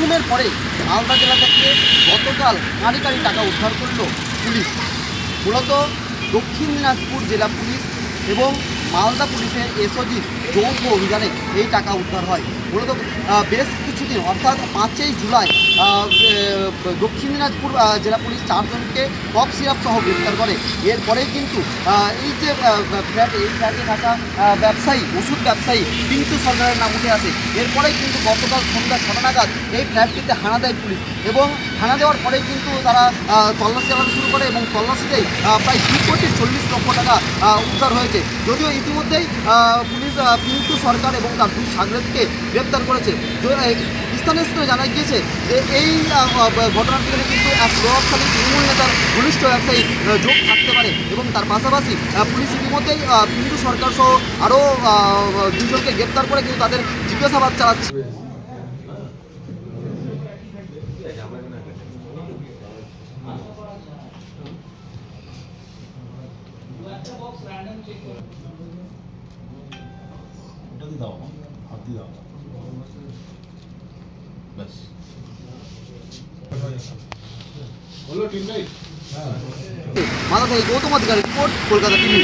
হুজুমের পরে মালদা জেলা থেকে গতকাল কাঁড়ি কাঁড়ি টাকা উদ্ধার করল পুলিশ। মূলত দক্ষিণ দিনাজপুর জেলা পুলিশ এবং মালদা পুলিশের এসওজির যৌথ অভিযানে এই টাকা উদ্ধার হয়। মূলত বেশ কিছুদিন অর্থাৎ 5ই জুলাই দক্ষিণ দিনাজপুর জেলা পুলিশ 4 জনকে কফ সিরাপ সহ গ্রেপ্তার করে। এরপরেই কিন্তু এই যে ফ্ল্যাটে থাকা ব্যবসায়ী, ওষুধ ব্যবসায়ী পিন্টু সরকারের নাম উঠে আসে। এরপরেই কিন্তু গতকাল সন্ধ্যা 6টা নাগাদ এই ফ্ল্যাটটিতে হানা দেয় পুলিশ এবং হানা দেওয়ার পরেই কিন্তু তারা তল্লাশি চালানো শুরু করে এবং তল্লাশিতেই প্রায় 2,40,00,000 টাকা উদ্ধার হয়েছে। যদিও ইতিমধ্যেই পুলিশ পিন্টু সরকার এবং তার 2 সাগরেদকে গ্রেপ্তার করেছে। স্থানীয় সূত্রে জানা গিয়েছে যে এই ঘটনার পিছনে কিন্তু এক প্রভাবশালী তৃণমূল নেতার ঘনিষ্ঠ ব্যবসায়ী যোগ থাকতে পারে এবং তার পাশাপাশি পুলিশ ইতিমধ্যেই পিন্টু সরকার সহ আরও 2 জনকে গ্রেপ্তার করে কিন্তু তাদের জিজ্ঞাসাবাদ চালাচ্ছে। মালদা থেকে গৌতম অধিকারী রিপোর্ট, কলকাতা টিভি।